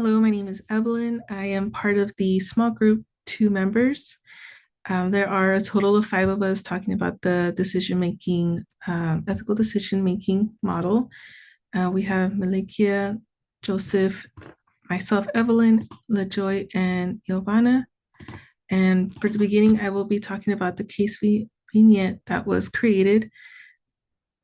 Hello, my name is Evelyn. I am part of the small group, two members. There are a total of five of us talking about the decision-making, ethical decision-making model. We have Malikia, Joseph, myself, Evelyn, LaJoy, and Giovanna. And for the beginning, I will be talking about the case vignette that was created.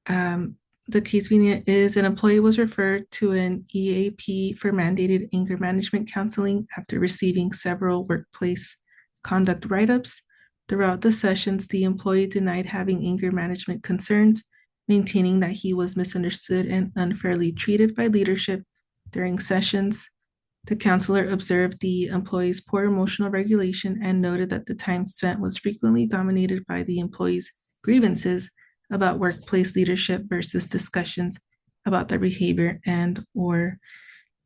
Um, the case vignette is an employee was referred to an EAP for mandated anger management counseling after receiving several workplace conduct write-ups. Throughout the sessions, the employee denied having anger management concerns, maintaining that he was misunderstood and unfairly treated by leadership during sessions. The counselor observed the employee's poor emotional regulation and noted that the time spent was frequently dominated by the employee's grievances about workplace leadership versus discussions about their behavior and or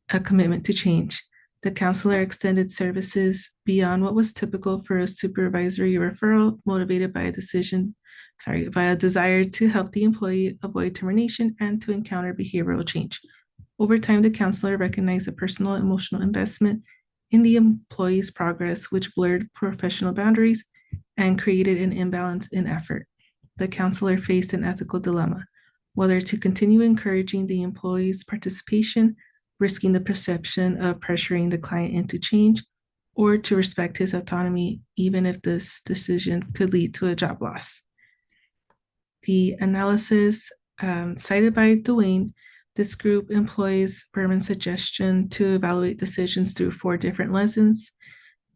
a commitment to change. The counselor extended services beyond what was typical for a supervisory referral, motivated by by a desire to help the employee avoid termination and to encounter behavioral change. Over time, the counselor recognized a personal emotional investment in the employee's progress, which blurred professional boundaries and created an imbalance in effort. The counselor faced an ethical dilemma: whether to continue encouraging the employee's participation, risking the perception of pressuring the client into change, or to respect his autonomy, even if this decision could lead to a job loss. The analysis cited by Dwayne, this group employs Berman's suggestion to evaluate decisions through four different lessons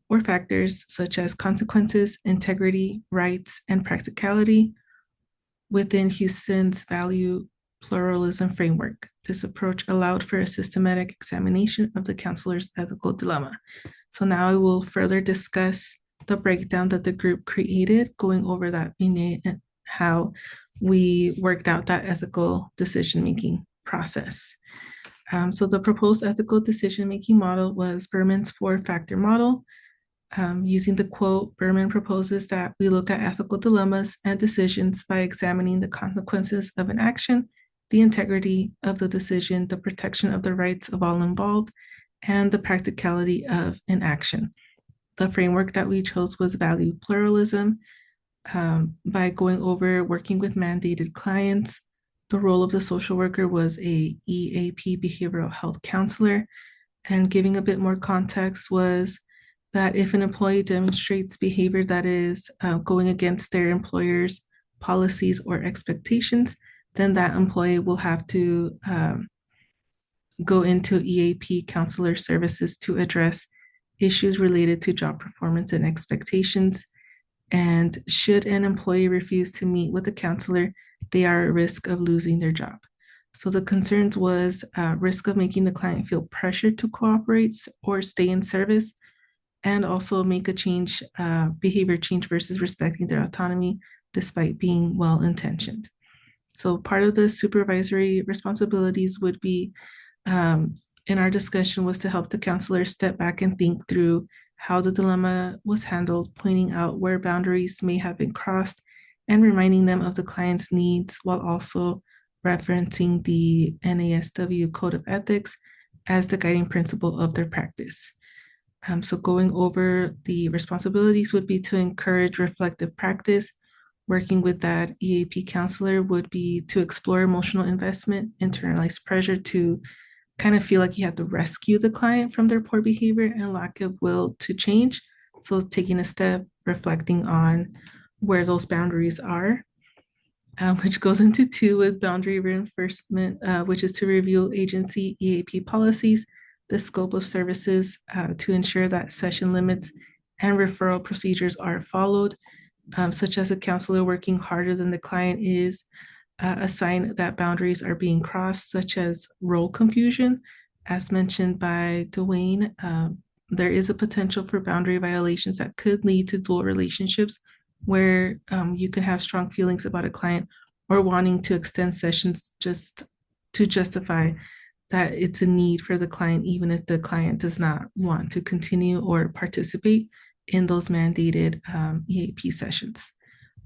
or factors, such as consequences, integrity, rights, and practicality within Houston's value pluralism framework. This approach allowed for a systematic examination of the counselor's ethical dilemma. So now I will further discuss the breakdown that the group created, going over that vignette and how we worked out that ethical decision-making process. So the proposed ethical decision-making model was Berman's four-factor model. Using the quote, Berman proposes that we look at ethical dilemmas and decisions by examining the consequences of an action, the integrity of the decision, the protection of the rights of all involved, and the practicality of an action. The framework that we chose was value pluralism. By going over working with mandated clients, the role of the social worker was a EAP behavioral health counselor, and giving a bit more context was that if an employee demonstrates behavior that is going against their employer's policies or expectations, then that employee will have to go into EAP counselor services to address issues related to job performance and expectations. And should an employee refuse to meet with a counselor, they are at risk of losing their job. So the concerns was risk of making the client feel pressured to cooperate or stay in service, and also make a change, behavior change versus respecting their autonomy despite being well-intentioned. So part of the supervisory responsibilities would be, in our discussion, was to help the counselor step back and think through how the dilemma was handled, pointing out where boundaries may have been crossed and reminding them of the client's needs while also referencing the NASW Code of Ethics as the guiding principle of their practice. So going over the responsibilities would be to encourage reflective practice. Working with that EAP counselor would be to explore emotional investment, internalized pressure to kind of feel like you have to rescue the client from their poor behavior and lack of will to change. So taking a step, reflecting on where those boundaries are, which goes into two with boundary reinforcement, which is to review agency EAP policies, the scope of services to ensure that session limits and referral procedures are followed, such as a counselor working harder than the client is, a sign that boundaries are being crossed, such as role confusion. As mentioned by Dwayne, there is a potential for boundary violations that could lead to dual relationships where you can have strong feelings about a client or wanting to extend sessions just to justify that it's a need for the client, even if the client does not want to continue or participate in those mandated EAP sessions.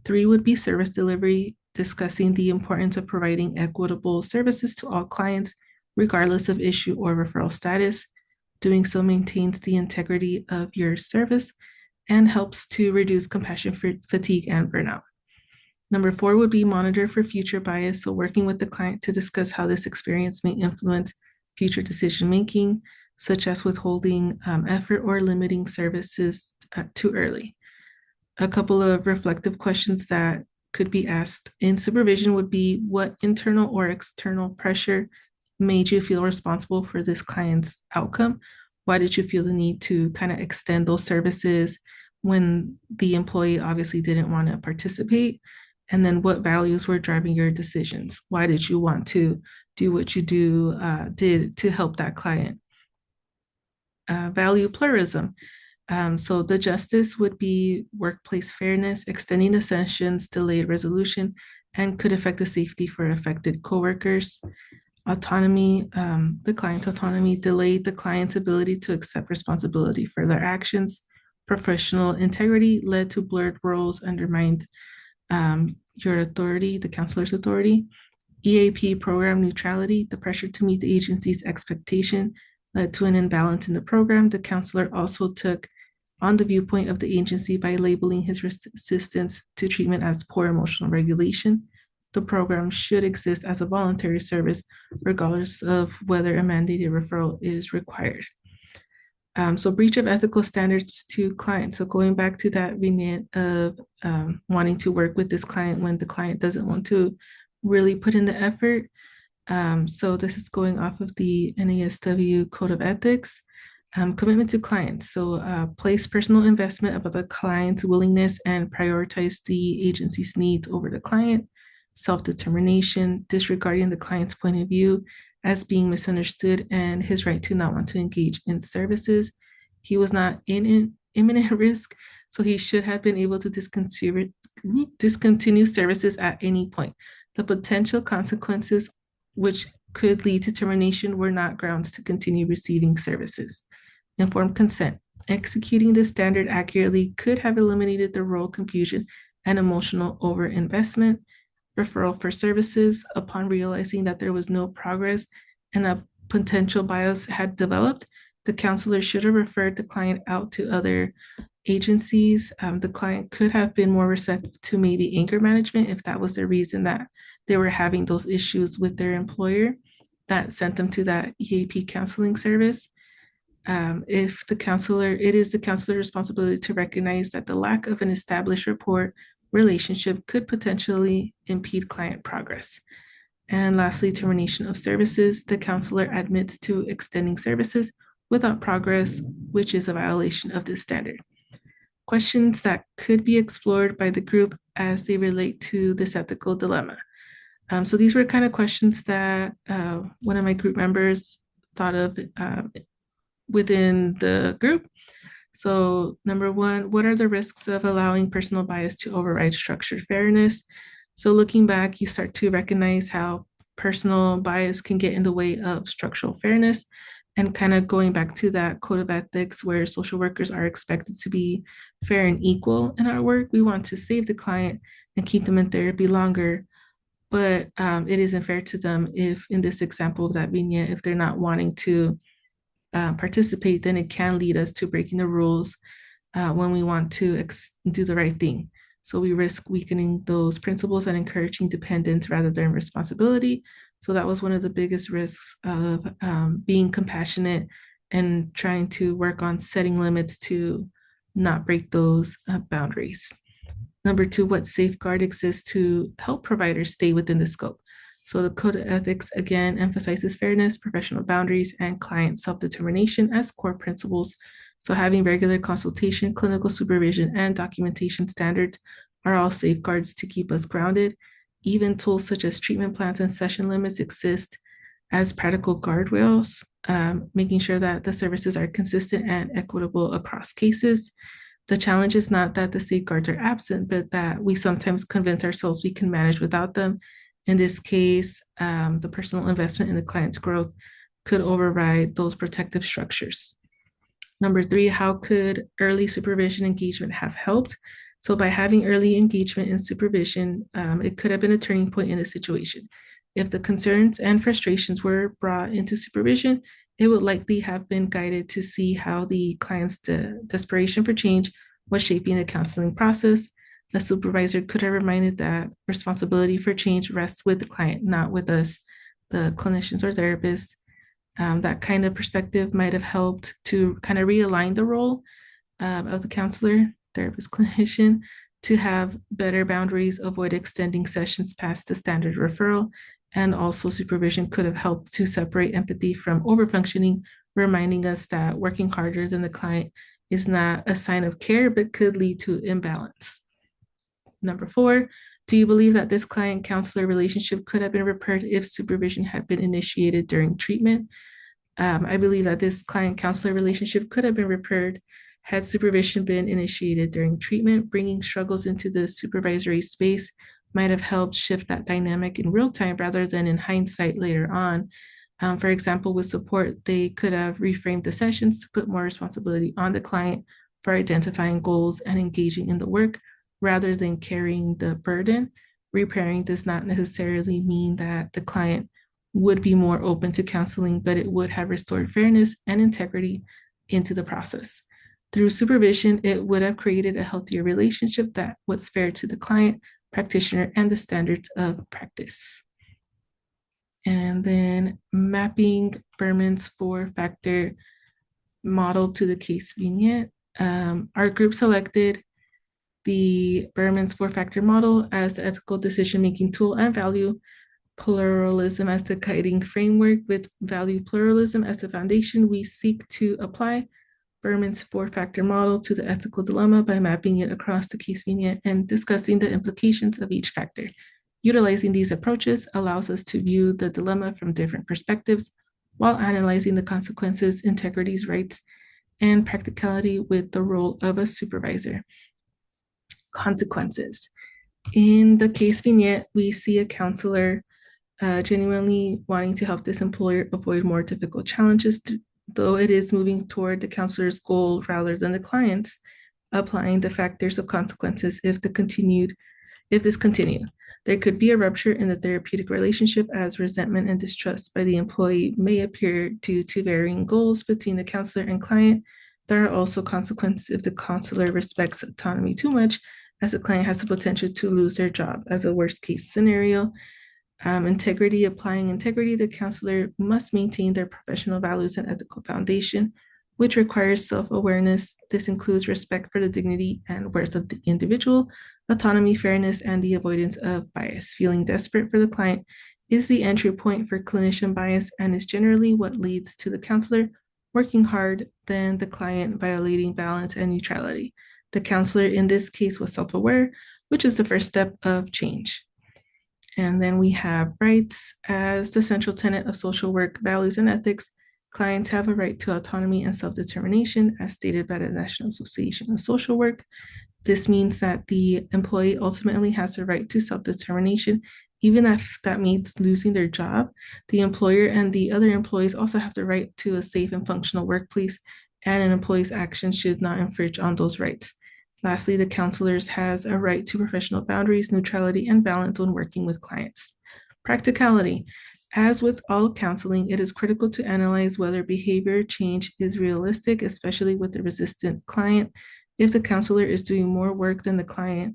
Three would be service delivery, discussing the importance of providing equitable services to all clients, regardless of issue or referral status. Doing so maintains the integrity of your service and helps to reduce compassion fatigue and burnout. Number four would be monitor for future bias. So, working with the client to discuss how this experience may influence future decision making, such as withholding effort or limiting services too early. A couple of reflective questions that could be asked in supervision would be: what internal or external pressure made you feel responsible for this client's outcome? Why did you feel the need to kind of extend those services when the employee obviously didn't want to participate? And then what values were driving your decisions? Why did you want to do what you did to help that client? Value pluralism. So the justice would be workplace fairness, extending the sessions, delayed resolution, and could affect the safety for affected coworkers. Autonomy, the client's autonomy, delayed the client's ability to accept responsibility for their actions. Professional integrity led to blurred roles, undermined your authority, the counselor's authority. EAP program neutrality, the pressure to meet the agency's expectation led to an imbalance in the program. The counselor also took on the viewpoint of the agency by labeling his resistance to treatment as poor emotional regulation. The program should exist as a voluntary service, regardless of whether a mandated referral is required. So breach of ethical standards to clients. So going back to that vignette of wanting to work with this client when the client doesn't want to really put in the effort. So this is going off of the NASW Code of Ethics. Commitment to clients. So place personal investment about the client's willingness and prioritize the agency's needs over the client. Self-determination, disregarding the client's point of view as being misunderstood and his right to not want to engage in services. He was not in imminent risk, so he should have been able to discontinue services at any point. The potential consequences, which could lead to termination, were not grounds to continue receiving services. Informed consent. Executing this standard accurately could have eliminated the role confusion and emotional overinvestment. Referral for services. Upon realizing that there was no progress and a potential bias had developed, the counselor should have referred the client out to other agencies. The client could have been more receptive to maybe anger management if that was the reason that they were having those issues with their employer that sent them to that EAP counseling service. If the counselor, it is the counselor's responsibility to recognize that the lack of an established rapport relationship could potentially impede client progress. And lastly, termination of services. The counselor admits to extending services without progress, which is a violation of this standard. Questions that could be explored by the group as they relate to this ethical dilemma. So these were kind of questions that one of my group members thought of within the group. So number one, what are the risks of allowing personal bias to override structured fairness? So looking back, you start to recognize how personal bias can get in the way of structural fairness, and kind of going back to that code of ethics where social workers are expected to be fair and equal in our work. We want to save the client and keep them in therapy longer, but it isn't fair to them if, in this example of that vignette, if they're not wanting to participate, then it can lead us to breaking the rules when we want to do the right thing. So we risk weakening those principles and encouraging dependence rather than responsibility. So that was one of the biggest risks of being compassionate and trying to work on setting limits to not break those boundaries. Number two, what safeguard exists to help providers stay within the scope? So the Code of Ethics, again, emphasizes fairness, professional boundaries, and client self-determination as core principles. So having regular consultation, clinical supervision, and documentation standards are all safeguards to keep us grounded. Even tools such as treatment plans and session limits exist as practical guardrails, making sure that the services are consistent and equitable across cases. The challenge is not that the safeguards are absent, but that we sometimes convince ourselves we can manage without them. In this case, the personal investment in the client's growth could override those protective structures. Number three, how could early supervision engagement have helped? So by having early engagement and supervision, it could have been a turning point in the situation. If the concerns and frustrations were brought into supervision, it would likely have been guided to see how the client's desperation for change was shaping the counseling process. A supervisor could have reminded that responsibility for change rests with the client, not with us, the clinicians or therapists. That kind of perspective might have helped to kind of realign the role of the counselor, therapist, clinician to have better boundaries, avoid extending sessions past the standard referral, and also supervision could have helped to separate empathy from overfunctioning, reminding us that working harder than the client is not a sign of care, but could lead to imbalance. Number four, do you believe that this client counselor relationship could have been repaired if supervision had been initiated during treatment? I believe that this client counselor relationship could have been repaired had supervision been initiated during treatment. Bringing struggles into the supervisory space might have helped shift that dynamic in real time rather than in hindsight later on. For example, with support, they could have reframed the sessions to put more responsibility on the client for identifying goals and engaging in the work rather than carrying the burden. Repairing does not necessarily mean that the client would be more open to counseling, but it would have restored fairness and integrity into the process. Through supervision, it would have created a healthier relationship that was fair to the client, practitioner, and the standards of practice. And then mapping Berman's four-factor model to the case vignette. Our group selected the Berman's four-factor model as the ethical decision-making tool and value pluralism as the guiding framework. With value pluralism as the foundation, we seek to apply Berman's four-factor model to the ethical dilemma by mapping it across the case vignette and discussing the implications of each factor. Utilizing these approaches allows us to view the dilemma from different perspectives while analyzing the consequences, integrities, rights, and practicality with the role of a supervisor. Consequences. In the case vignette, we see a counselor genuinely wanting to help this employer avoid more difficult challenges, though it is moving toward the counselor's goal rather than the client's, applying the factors of consequences if this continued. There could be a rupture in the therapeutic relationship as resentment and distrust by the employee may appear due to varying goals between the counselor and client. There are also consequences if the counselor respects autonomy too much, as the client has the potential to lose their job as a worst case scenario. Integrity, applying integrity, the counselor must maintain their professional values and ethical foundation, which requires self-awareness. This includes respect for the dignity and worth of the individual, autonomy, fairness, and the avoidance of bias. Feeling desperate for the client is the entry point for clinician bias and is generally what leads to the counselor working hard than the client violating balance and neutrality. The counselor in this case was self-aware, which is the first step of change. And then we have rights as the central tenet of social work, values, and ethics. Clients have a right to autonomy and self-determination as stated by the National Association of Social Work. This means that the employee ultimately has a right to self-determination, even if that means losing their job. The employer and the other employees also have the right to a safe and functional workplace, and an employee's actions should not infringe on those rights. Lastly, the counselors has a right to professional boundaries, neutrality, and balance when working with clients. Practicality. As with all counseling, it is critical to analyze whether behavior change is realistic, especially with a resistant client. If the counselor is doing more work than the client,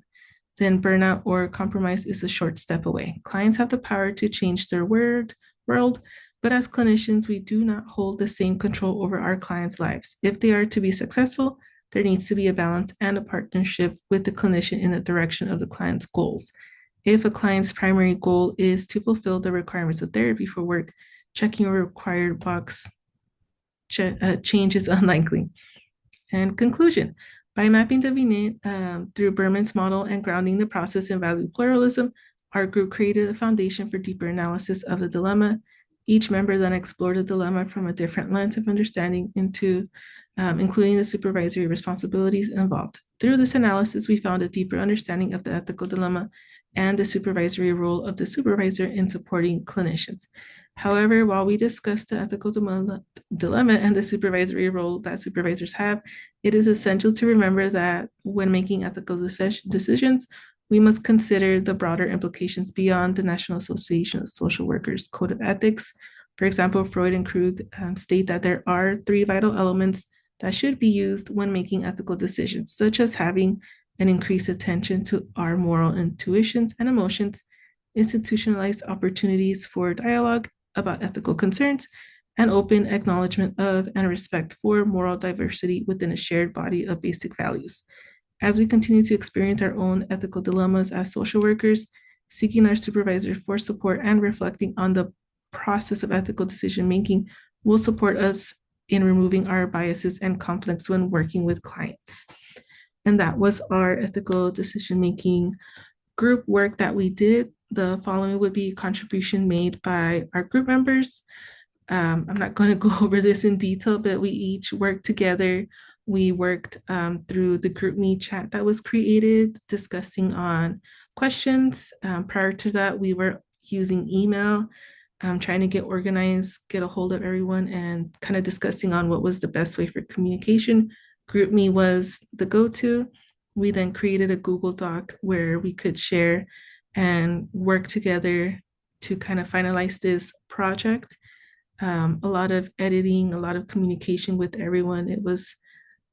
then burnout or compromise is a short step away. Clients have the power to change their world, but as clinicians, we do not hold the same control over our clients' lives. If they are to be successful, there needs to be a balance and a partnership with the clinician in the direction of the client's goals. If a client's primary goal is to fulfill the requirements of therapy for work, checking a required box change is unlikely. And conclusion, by mapping the vignette through Berman's model and grounding the process in value pluralism, our group created a foundation for deeper analysis of the dilemma. Each member then explored the dilemma from a different lens of understanding including the supervisory responsibilities involved. Through this analysis, we found a deeper understanding of the ethical dilemma and the supervisory role of the supervisor in supporting clinicians. However, while we discussed the ethical dilemma and the supervisory role that supervisors have, it is essential to remember that when making ethical decisions, we must consider the broader implications beyond the National Association of Social Workers Code of Ethics. For example, Freud and Krug state that there are three vital elements that should be used when making ethical decisions, such as having an increased attention to our moral intuitions and emotions, institutionalized opportunities for dialogue about ethical concerns, and open acknowledgement of and respect for moral diversity within a shared body of basic values. As we continue to experience our own ethical dilemmas as social workers, seeking our supervisor for support and reflecting on the process of ethical decision making will support us in removing our biases and conflicts when working with clients. And that was our ethical decision making group work that we did. The following would be contribution made by our group members. I'm not going to go over this in detail, but we each worked together. We worked through the GroupMe chat that was created, discussing on questions. Prior to that, we were using email, trying to get organized, get a hold of everyone, and kind of discussing on what was the best way for communication. GroupMe was the go-to. We then created a Google Doc where we could share and work together to kind of finalize this project. A lot of editing, a lot of communication with everyone. It was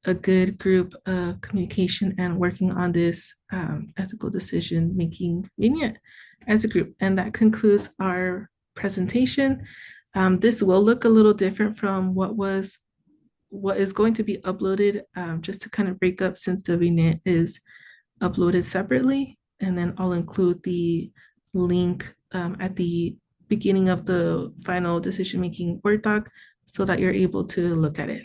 a good group of communication and working on this ethical decision making vignette as a group. And that concludes our presentation. This will look a little different from what is going to be uploaded, just to kind of break up since the vignette is uploaded separately. And then I'll include the link at the beginning of the final decision-making Word doc so that you're able to look at it.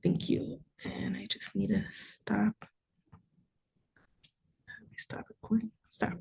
Thank you. And I just need to stop. Stop recording. Stop.